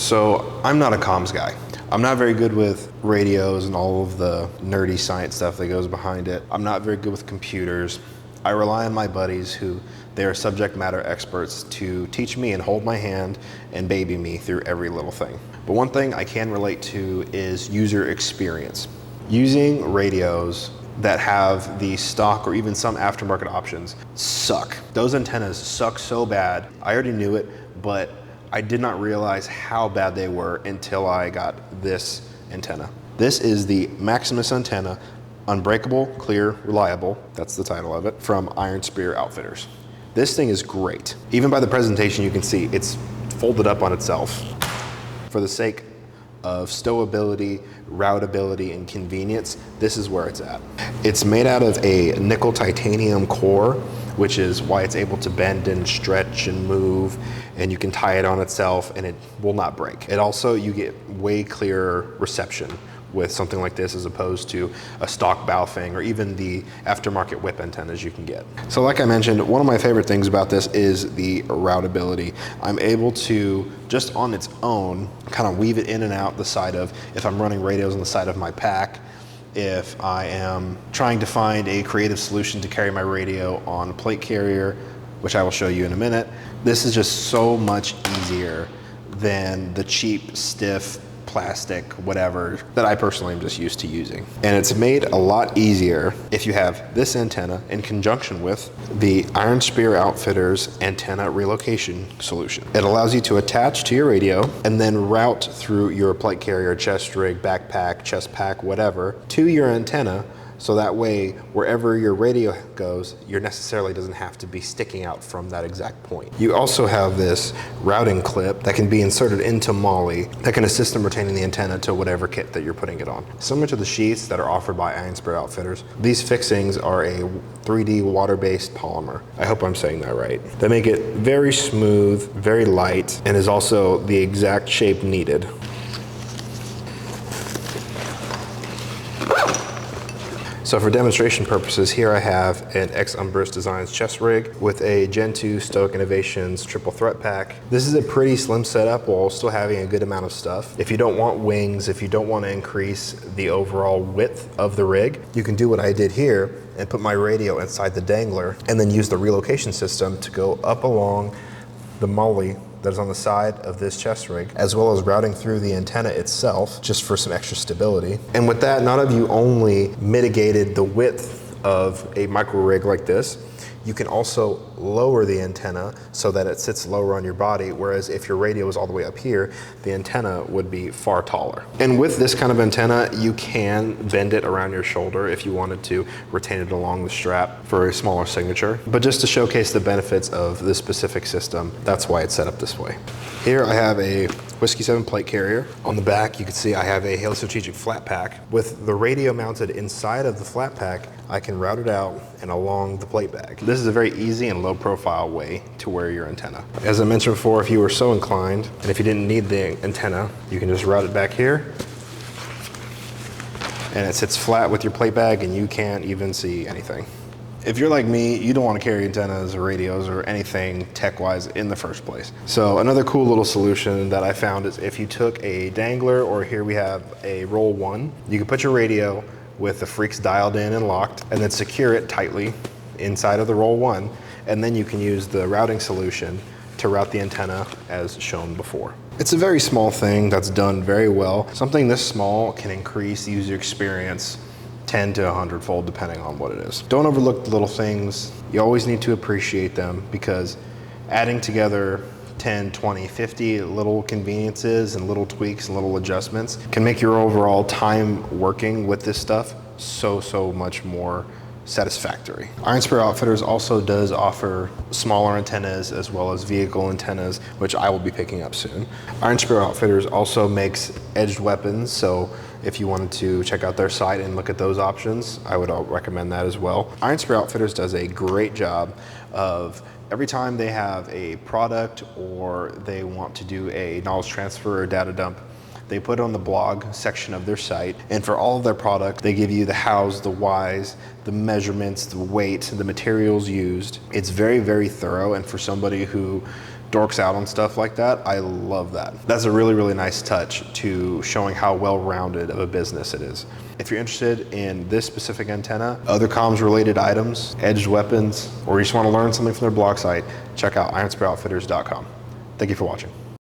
So I'm not a comms guy. I'm not very good with radios and all of the nerdy science stuff that goes behind it. I'm not very good with computers. I rely on my buddies who they are subject matter experts to teach me and hold my hand and baby me through every little thing. But one thing I can relate to is user experience. Using radios that have the stock or even some aftermarket options suck. Those antennas suck so bad. I already knew it, but I did not realize how bad they were until I got this antenna. This is the Maximus antenna, unbreakable, clear, reliable, that's the title of it, from Iron Spear Outfitters. This thing is great. Even by the presentation you can see it's folded up on itself. For the sake of stowability, routability, and convenience, this is where it's at. It's made out of a nickel titanium core, which is why it's able to bend and stretch and move, and you can tie it on itself and it will not break. It also, you get way clearer reception with something like this as opposed to a stock Baofeng or even the aftermarket whip antennas you can get. So like I mentioned, one of my favorite things about this is the routability. I'm able to, just on its own, kind of weave it in and out the side of, if I'm running radios on the side of my pack, if I am trying to find a creative solution to carry my radio on a plate carrier, which I will show you in a minute. This is just so much easier than the cheap, stiff, plastic, whatever, that I personally am just used to using. And it's made a lot easier if you have this antenna in conjunction with the Iron Spear Outfitters Antenna Relocation Solution. It allows you to attach to your radio and then route through your plate carrier, chest rig, backpack, chest pack, whatever, to your antenna. So that way, wherever your radio goes, your necessarily doesn't have to be sticking out from that exact point. You also have this routing clip that can be inserted into MOLLE that can assist in retaining the antenna to whatever kit that you're putting it on. Similar to the sheaths that are offered by Iron Spear Outfitters, these fixings are a 3D water-based polymer. I hope I'm saying that right. They make it very smooth, very light, and is also the exact shape needed. So for demonstration purposes, here I have an Umbris Designs chest rig with a Gen 2 Stoic Innovations triple threat pack. This is a pretty slim setup while still having a good amount of stuff. If you don't want wings, if you don't want to increase the overall width of the rig, you can do what I did here and put my radio inside the dangler and then use the relocation system to go up along the MOLLE that is on the side of this chest rig, as well as routing through the antenna itself just for some extra stability. And with that, not only have you only mitigated the width of a micro rig like this, you can also lower the antenna so that it sits lower on your body, whereas if your radio is all the way up here, the antenna would be far taller. And with this kind of antenna, you can bend it around your shoulder if you wanted to retain it along the strap for a smaller signature. But just to showcase the benefits of this specific system, that's why it's set up this way. Here I have a Whiskey 7 plate carrier. On the back, you can see I have a Haley Strategic flat pack. With the radio mounted inside of the flat pack, I can route it out and along the plate bag. This is a very easy and low profile way to wear your antenna. As I mentioned before, if you were so inclined, and if you didn't need the antenna, you can just route it back here, and it sits flat with your plate bag and you can't even see anything. If you're like me, you don't want to carry antennas or radios or anything tech-wise in the first place. So another cool little solution that I found is if you took a dangler, or here we have a Roll 1, you can put your radio with the freaks dialed in and locked, and then secure it tightly inside of the Roll 1, and then you can use the routing solution to route the antenna as shown before. It's a very small thing that's done very well. Something this small can increase user experience 10 to 100-fold depending on what it is. Don't overlook the little things. You always need to appreciate them, because adding together 10, 20, 50 little conveniences and little tweaks and little adjustments can make your overall time working with this stuff so much more satisfactory. Iron Spear Outfitters also does offer smaller antennas as well as vehicle antennas, which I will be picking up soon. Iron Spear Outfitters also makes edged weapons, so if you wanted to check out their site and look at those options, I would recommend that as well. Iron Spear Outfitters does a great job of every time they have a product or they want to do a knowledge transfer or data dump, they put it on the blog section of their site, and for all of their product, they give you the hows, the whys, the measurements, the weight, the materials used. It's very thorough, and for somebody who dorks out on stuff like that, I love that. That's a really, really nice touch to showing how well-rounded of a business it is. If you're interested in this specific antenna, other comms related items, edged weapons, or you just want to learn something from their blog site, check out ironspearoutfitters.com. Thank you for watching.